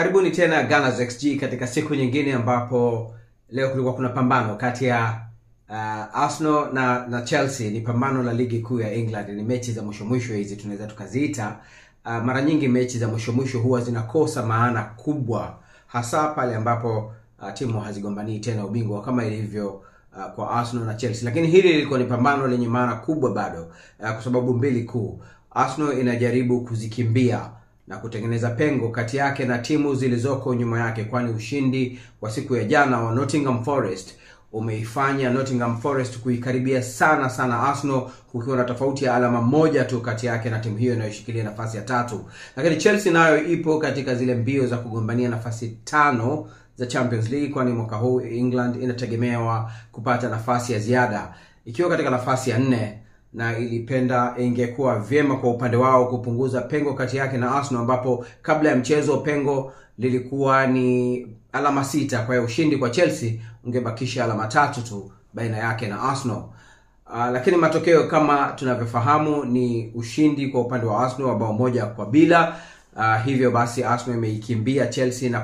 Karibuni tena Gunners XG katika siku nyingine ambapo leo kulikuwa kuna pambano kati ya Arsenal na Chelsea. Ni pambano la ligi kuu ya England, ni mechi za mwisho hizi tunaweza tukaziita. Mara nyingi mechi za mwisho huwa zinakosa maana kubwa, hasa pale ambapo timu hazigombani tena ubingwa kama ilivyo kwa Arsenal na Chelsea. Lakini hili lilikuwa ni pambano lenye maana kubwa bado, kwa sababu mbili kuu. Arsenal inajaribu kuzikimbia na kutengeneza pengo kati yake na timu zilizoko nyuma yake, kwani ushindi wa siku ya jana wa Nottingham Forest umeifanya Nottingham Forest kuikaribia sana Arsenal, kukiwa na tofauti ya alama moja tu kati yake na timu hiyo inayoshikilia nafasi ya 3. Lakini Chelsea nayo ipo katika zile mbio za kugombania nafasi 5 za Champions League, kwani mwaka huu England inategemewa kupata nafasi ya ziada ikiwa katika nafasi ya 4, na ilipenda ingekuwa vyema kwa upande wao kupunguza pengo kati yake na Arsenal, ambapo kabla ya mchezo pengo lilikuwa ni alama 6. Kwa hiyo ushindi kwa Chelsea ungebakisha alama 3 tu baina yake na Arsenal. Lakini matokeo kama tunavyofahamu ni ushindi kwa upande wa Arsenal wa bao 1-0. Hivyo basi Arsenal imeikimbia Chelsea na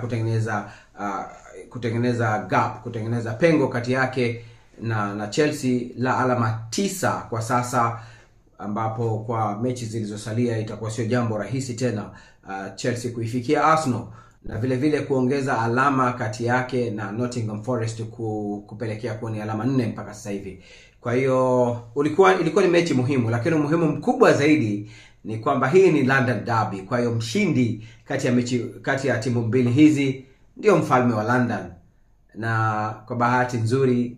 kutengeneza gap, kutengeneza pengo kati yake na Chelsea la alama 9 kwa sasa, ambapo kwa mechi zilizosalia itakuwa sio jambo rahisi tena Chelsea kuifikia Arsenal, na vile vile kuongeza alama kati yake na Nottingham Forest kupelekea kuwa ni alama 4 mpaka sasa hivi. Kwa hiyo ilikuwa ni mechi muhimu, lakini umuhimu mkubwa zaidi ni kwamba hii ni London Derby. Kwa hiyo mshindi kati ya timu mbili hizi ndio mfalme wa London, na kwa bahati nzuri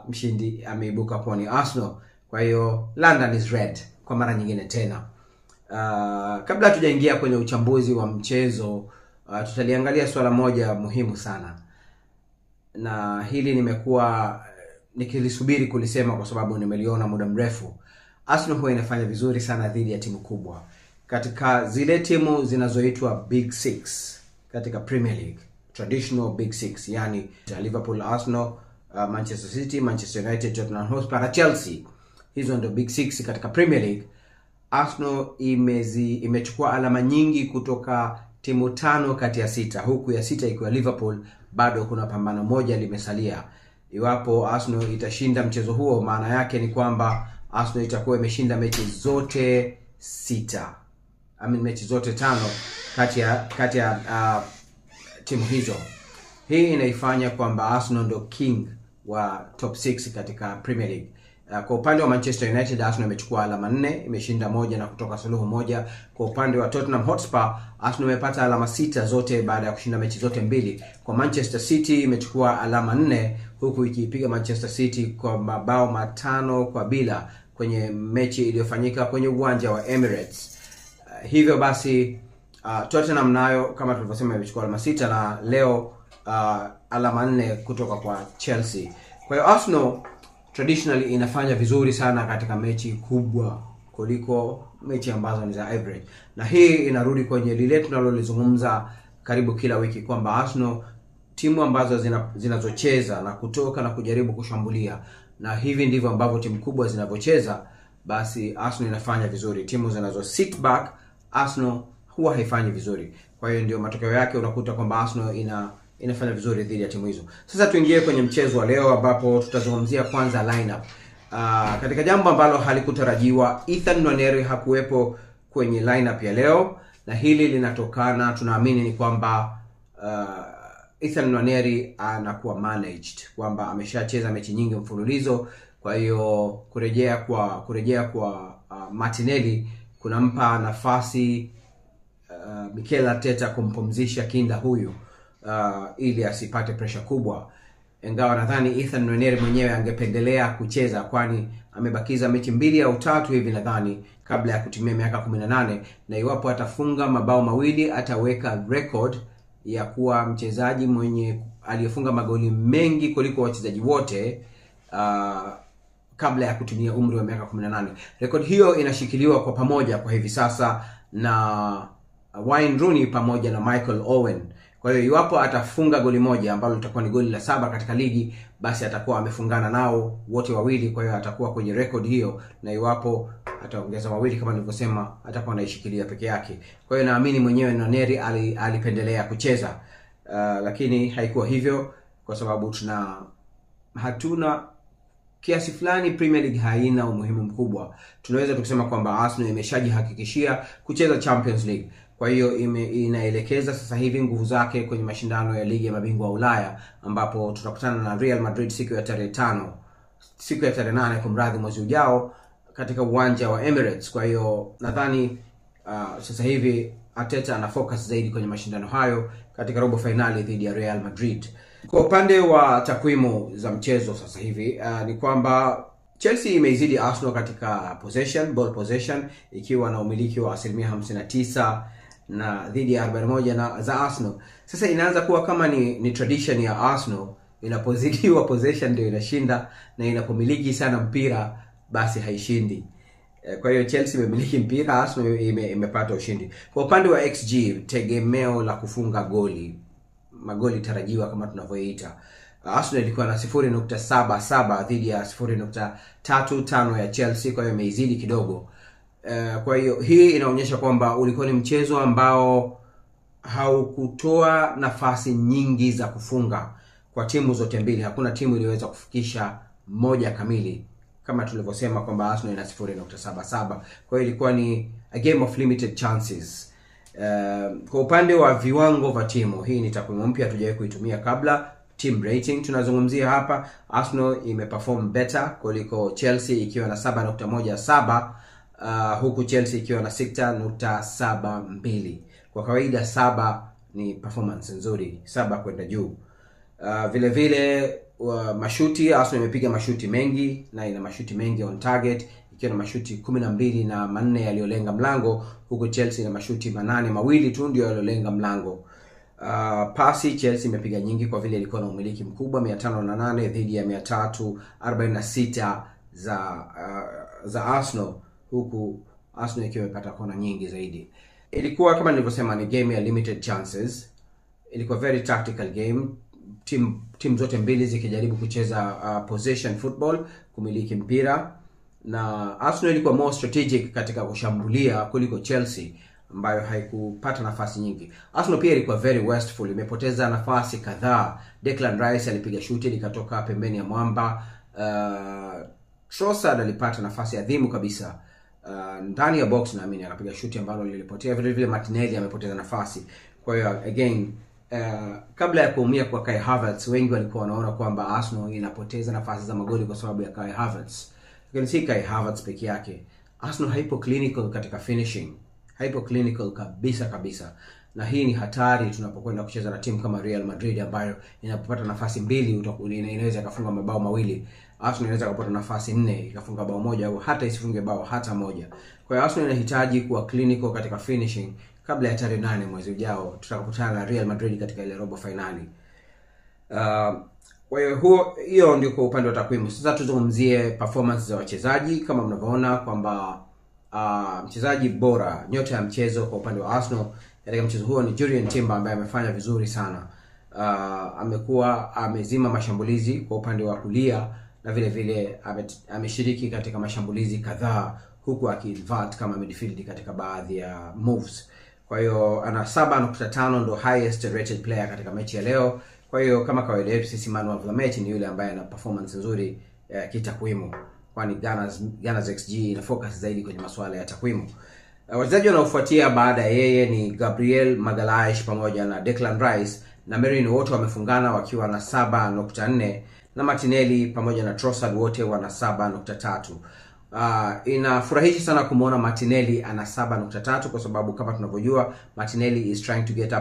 mshindi ameibuka kuwa ni Arsenal. Kwa hiyo London is red kwa mara nyingine tena. Kabla tujaingia kwenye uchambuzi wa mchezo, tutaliangalia swala moja muhimu sana, na hili nimekuwa nikilisubiri kulisema kwa sababu nimeliona muda mrefu. Arsenal huwa inafanya vizuri sana dhidi ya timu kubwa, katika zile timu zinazoitwa Big 6 katika Premier League, traditional Big 6, yani Liverpool, Arsenal, Manchester City, Manchester United, Tottenham Hotspur na Chelsea. Hizo ndio Big 6 katika Premier League. Arsenal imechukua alama nyingi kutoka timu 5 kati ya 6, huku ya 6 ikiwa Liverpool. Bado kuna pambano moja limesalia. Iwapo Arsenal itashinda mchezo huo, maana yake ni kwamba Arsenal itakuwa imeshinda mechi zote 6, mechi zote 5 kati ya timu hizo. Hii inaifanya kwamba Arsenal ndo king wa top 6 katika Premier League. Kwa upande wa Manchester United, Arsenal imechukua alama 4, imeshinda 1 na kutoka suluhu 1. Kwa upande wa Tottenham Hotspur, Arsenal imepata alama 6 zote baada ya kushinda mechi zote 2. Kwa Manchester City imechukua alama 4, huku ikipiga Manchester City kwa mabao 5-0 kwenye mechi iliyofanyika kwenye uwanja wa Emirates. Hivyo basi Tottenham nayo kama tulivyosema imechukua alama 6, na leo alama 4 kutoka kwa Chelsea. Kwa hiyo Arsenal traditionally inafanya vizuri sana katika mechi kubwa kuliko mechi ambazo ni za average, na hii inarudi kwenye lile tunalolizungumza karibu kila wiki kwamba Arsenal, timu ambazo zinazocheza na kutoka na kujaribu kushambulia, na hivi ndivyo ambavyo timu kubwa zinavyocheza, basi Arsenal inafanya vizuri. Timu zinazo sit back, Arsenal huwa haifanyi vizuri. Kwa hiyo ndio matokeo yake unakuta kwamba Arsenal inafanya vizuri dhidi ya timu hizo. Sasa tuingie kwenye mchezo wa leo, ambapo tutazungumzia kwanza lineup. Katika jambo ambalo halikutarajiwa, Ethan Nwaneri hakuwepo kwenye lineup ya leo, na hili linatokana, tunaamini ni kwamba Ethan Nwaneri anakuwa managed, kwamba ameshacheza mechi nyingi mfululizo. Kwa hiyo kurejea kwa Martinelli kunampa nafasi Mikel Arteta kumpumzisha kinda huyu ili asipate pressure kubwa. Ingawa nadhani Ethan Nwaneri mwenyewe angependelea kucheza, kwani amebakiza mechi 2 au 3 hivi nadhani kabla ya kutimia miaka 18, na iwapo atafunga mabao 2 ataweka record ya kuwa mchezaji mwenye aliyefunga magoli mengi kuliko wachezaji wote kabla ya kutimia umri wa miaka 18. Record hiyo inashikiliwa kwa pamoja kwa hivi sasa na Wayne Rooney pamoja na Michael Owen. Kwa hiyo iwapo atafunga goli moja ambalo litakuwa ni goli la 7 katika ligi, basi atakuwa amefungana nao wote wawili, kwa hiyo atakuwa kwenye record hiyo, na iwapo ataongeza mawili kama nilivyosema, atakuwa anaishikilia peke yake. Kwa hiyo naamini mwenyewe Nwaneri alipendelea kucheza, lakini haikuwa hivyo kwa sababu hatuna kiasi fulani Premier League haina umuhimu mkubwa. Tunaweza tukisema kwamba Arsenal imeshajihakikishia kucheza Champions League. Kwa hiyo inaelekeza sasa hivi nguvu zake kwenye mashindano ya ligi ya mabingwa wa Ulaya, ambapo tutakutana na Real Madrid siku ya tarehe 8 kumradhi, mwezi ujao katika uwanja wa Emirates. Kwa hiyo nadhani sasa hivi Arteta ana focus zaidi kwenye mashindano hayo katika robo finali dhidi ya Real Madrid. Kwa upande wa takwimu za mchezo sasa hivi ni kwamba Chelsea imeizidi Arsenal katika ball possession, ikiwa na umiliki wa 59% na dhidi ya 41 za Arsenal. Sasa inaanza kuwa kama ni tradition ya Arsenal, inapozidiwa possession ndio inashinda, na inapomiliki sana mpira basi haishindi. Kwa hiyo Chelsea imemiliki mpira, Arsenal imepata ushindi. Kwa upande wa XG, tegemeo la kufunga magoli tarajiwa kama tunavyoita, Arsenal ilikuwa na 0.77 dhidi ya 0.35 ya Chelsea, kwa hiyo imeizidi kidogo. Kwa hiyo hii inaonyesha kwamba ulikuwa ni mchezo ambao haukutoa nafasi nyingi za kufunga kwa timu zote mbili. Hakuna timu iliweza kufikisha moja kamili, kama tulivyosema kwamba Arsenal ina 0.77. Kwa hiyo ilikuwa ni a game of limited chances. Kwa upande wa viwango vya timu, hii ni takwimu mpya hatujawahi kuitumia kabla. Team rating tunazungumzia hapa, Arsenal imeperform better kuliko Chelsea ikiwa na 7.17, huku Chelsea ikiwa na 6.72. Kwa kawaida 7 ni performance nzuri, 7 kwenda juu. Vile vile mashuti, Arsenal imepiga mashuti mengi na ina mashuti mengi on target, ikiwa na mashuti 12 na 4 yaliyolenga mlango, huku Chelsea na mashuti 8, mawili tu ndio yaliyolenga mlango. Pasi Chelsea imepiga nyingi kwa vile ilikuwa na umiliki mkubwa, 508 dhidi ya 346 za Arsenal, huku Arsenal ikiwa imepata kona nyingi zaidi. Ilikuwa kama nilivyosema ni game ya limited chances. Ilikuwa very tactical game. Team zote mbili zikijaribu kucheza possession football, kumiliki mpira, na Arsenal ilikuwa more strategic katika kushambulia kuliko Chelsea ambayo haikupata nafasi nyingi. Arsenal pia ilikuwa very wasteful, imepoteza nafasi kadhaa. Declan Rice alipiga shuti likatoka pembeni ya mwamba. Trossard alipata nafasi adhimu kabisa ndani ya box, naamini akapiga shuti ambalo lilipotea. Vile vile Martinelli amepoteza nafasi. Kwa hiyo again, kabla ya kuumia kwa Kai Havertz, wengi walikuwa wanaona kwamba Arsenal inapoteza nafasi za magoli kwa sababu ya Kai Havertz. Lakini si Kai Havertz peke yake. Arsenal haipo clinical katika finishing. Haipo clinical kabisa. Na hii ni hatari tunapokwenda kucheza na timu kama Real Madrid ambayo inapopata nafasi mbili inaweza ikafunga mabao mawili. Arsenal inaweza kupata nafasi 4 ikafunga bao moja au hata isifunge bao hata moja. Kwa hiyo Arsenal inahitaji kuwa clinical katika finishing kabla ya tarehe 8 mwezi ujao tutakapokutana na Real Madrid katika ile robo finali. Kwa hiyo ndio kwa upande wa takwimu. Sasa tuzungumzie performance za wachezaji. Kama mnavyoona kwamba mchezaji bora, nyota ya mchezo kwa upande wa Arsenal katika mchezo huo ni Jurrien Timber ambaye amefanya vizuri sana. Amekuwa amezima mashambulizi kwa upande wa kulia, na vile vile ameshiriki katika mashambulizi kadhaa, huku akivert kama midfield katika baadhi ya moves. Kwa hiyo ana 7.5, ndo highest rated player katika mechi ya leo. Kwa hiyo kama kawaida yetu sisi, man of the match ni yule ambaye ana performance nzuri kitakwimu, kwani Gunners XG ina focus zaidi kwenye masuala ya takwimu. Wachezaji wanaofuatia baada ya yeye ni Gabriel Magalhaes pamoja na Declan Rice na Merino, wote wamefungana wakiwa na 7.4, na Martinelli pamoja na Trossard wote wana 7.3. Inafurahisha sana kumuona Martinelli ana 7.3 kwa sababu kama tunavyojua Martinelli is trying to get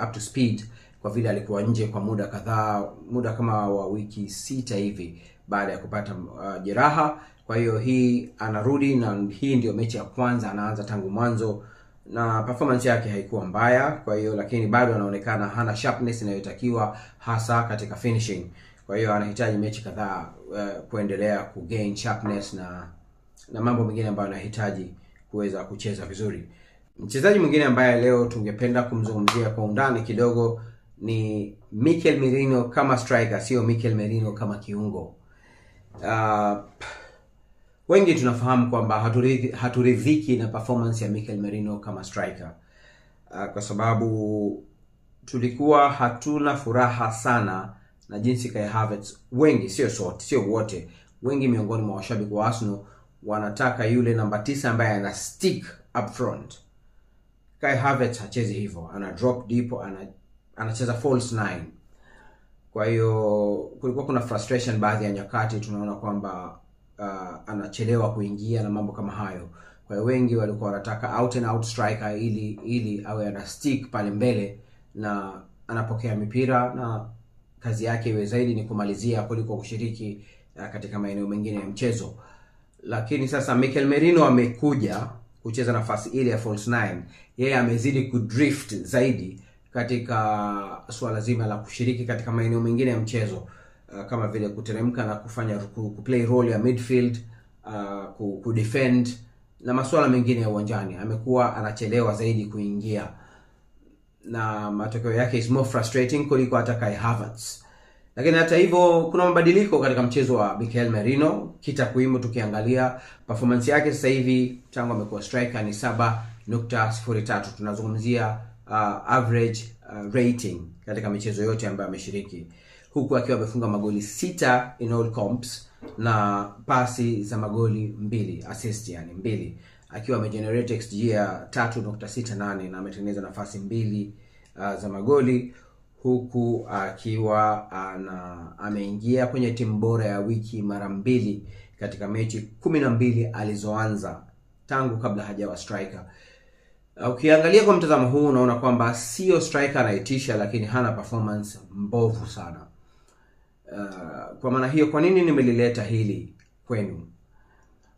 up to speed, kwa vile alikuwa nje kwa muda kadhaa, muda kama wa wiki 6 hivi baada ya kupata jeraha. Kwa hiyo hii anarudi, na hii ndio mechi ya kwanza anaanza tangu mwanzo, na performance yake haikuwa mbaya. Kwa hiyo lakini bado anaonekana hana sharpness inayotakiwa hasa katika finishing. Kwa hiyo anahitaji mechi kadhaa kuendelea kugain sharpness na mambo mengine ambayo anahitaji kuweza kucheza vizuri. Mchezaji mwingine ambaye leo tungependa kumzungumzia kwa undani kidogo ni Mikel Merino kama striker, sio Mikel Merino kama kiungo. Wengi tunafahamu kwamba haturidhiki na performance ya Mikel Merino kama striker, kwa sababu tulikuwa hatuna furaha sana na jinsi Kai Havertz, wengi, sio wote, wengi miongoni mwa washabiki wa Arsenal wanataka yule namba 9 ambaye ana stick up front. Kai Havertz hachezi hivyo, ana drop deep, anacheza false 9. Kwa hiyo kulikuwa kuna frustration baadhi ya nyakati, tunaona kwamba anachelewa kuingia na mambo kama hayo. Kwa hiyo wengi walikuwa wanataka out and out striker ili awe ana stick pale mbele na anapokea mipira na kazi yake iwe zaidi ni kumalizia kuliko kushiriki katika maeneo mengine ya mchezo. Lakini sasa Mikel Merino amekuja kucheza nafasi ile ya false 9. Yeye amezidi kudrift zaidi katika swala zima la kushiriki katika maeneo mengine ya mchezo, kama vile kuteremka na kufanya kuplay role ya midfield, kudefend na masuala mengine ya uwanjani. Amekuwa anachelewa zaidi kuingia, na matokeo yake is more frustrating kuliko hata Kai Havertz. Lakini hata hivyo kuna mabadiliko katika mchezo wa Mikel Merino. Kitakwimu tukiangalia performance yake sasa hivi tangu amekuwa striker ni 7.03. Tunazungumzia average rating katika michezo yote ambayo ameshiriki, huku akiwa amefunga magoli 6 in all comps na pasi za magoli 2, assist yani 2, akiwa amegenerate XG ya 3.68 na ametengeneza nafasi 2 za magoli, huku akiwa ameingia kwenye timu bora ya wiki mara 2 katika mechi 12 alizoanza tangu kabla hajawa striker. Ukiangalia kwa mtazamo huu unaona kwamba sio striker anaitisha, lakini hana performance mbovu sana. Kwa maana hiyo, kwa nini nimelileta hili kwenu?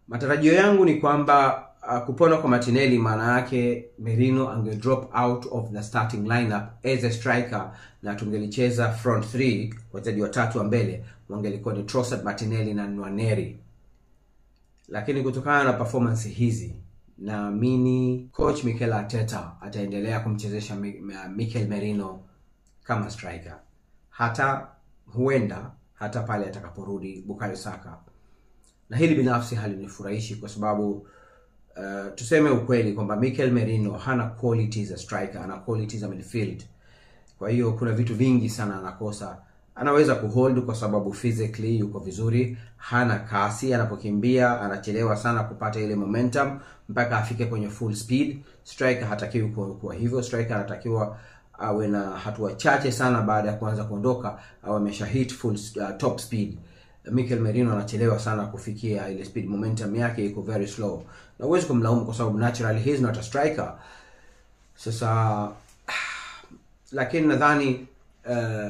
Matarajio yangu ni kwamba kupona kwa Martinelli maana yake Merino ange drop out of the starting lineup as a striker, na tungelicheza front 3, wachezaji watatu wa mbele wangelikuwa ni Trossard, Martinelli na Nwaneri. Lakini kutokana na performance hizi, naamini coach Mikel Arteta ataendelea kumchezesha Mikel Merino kama striker, huenda hata pale atakaporudi Bukayo Saka. Na hili binafsi halinifurahishi kwa sababu tuseme ukweli kwamba Mikel Merino hana qualities za striker, ana qualities za midfield. Kwa hiyo kuna vitu vingi sana anakosa. Anaweza kuhold kwa sababu physically yuko vizuri, hana kasi, anapokimbia anachelewa sana kupata ile momentum mpaka afike kwenye full speed. Striker hatakiwi kuwa hivyo. Striker anatakiwa awe na hatua chache sana baada ya kuanza kuondoka au amesha hit full top speed. Mikel Merino anachelewa sana kufikia ile speed, momentum yake iko very slow. Na huwezi kumlaumu kwa sababu naturally he is not a striker. Sasa lakini nadhani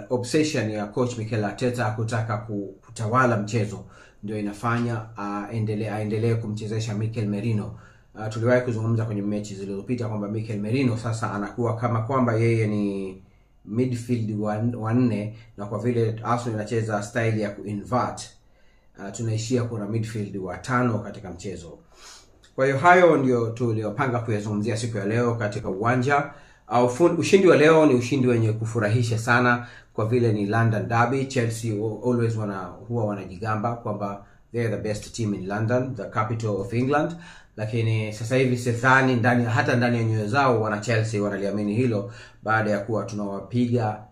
obsession ya coach Mikel Arteta kutaka kutawala mchezo ndio inafanya aendelee kumchezesha Mikel Merino. Tuliwahi kuzungumza kwenye mechi zilizopita kwamba Mikel Merino sasa anakuwa kama kwamba yeye ni midfield wa 4, na kwa vile Arsenal inacheza style ya kuinvert, tunaishia kuna midfield wa 5 katika mchezo. Kwa hiyo hayo ndio tuliopanga kuyazungumzia siku ya leo katika uwanja. Ushindi wa leo ni ushindi wenye kufurahisha sana kwa vile ni London derby. Chelsea always huwa wanajigamba kwamba they are the best team in London, the capital of England. Lakini sasa hivi sidhani hata ndani ya nyoyo zao wana Chelsea wanaliamini hilo, baada ya kuwa tunawapiga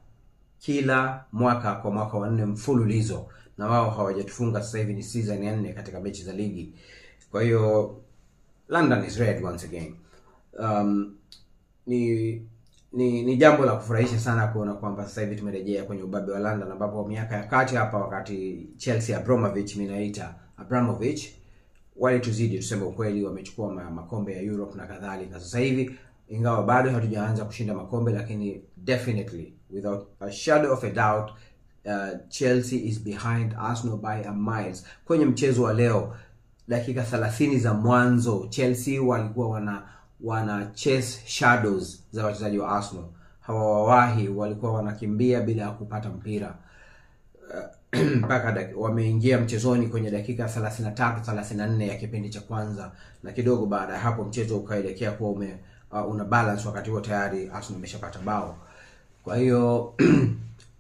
kila mwaka kwa mwaka wa 4 mfululizo, na wao hawajatufunga. Sasa hivi ni season ya 4 katika mechi za ligi. Kwa hiyo London is red once again. Ni jambo la kufurahisha sana kuona kwamba sasa hivi tumerejea kwenye ubabe wa London, ambapo miaka ya kati hapa wakati Chelsea Abramovich walituzidi, tuseme ukweli, wamechukua makombe ya Europe na kadhalika. Sasa hivi ingawa bado hatujaanza kushinda makombe, lakini definitely without a shadow of a doubt Chelsea is behind Arsenal by a miles. Kwenye mchezo wa leo dakika 30 za mwanzo Chelsea walikuwa wana chase shadows za wachezaji wa Arsenal. Hawawahi, walikuwa wanakimbia bila kupata mpira mpaka wameingia mchezoni kwenye dakika 33-34 ya kipindi cha kwanza, na kidogo baada ya hapo mchezo ukaelekea kuwa una balance. Wakati huo tayari Arsenal imeshapata bao. Kwa hiyo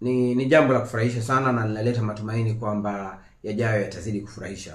ni jambo la kufurahisha sana na linaleta matumaini kwamba yajayo yatazidi kufurahisha.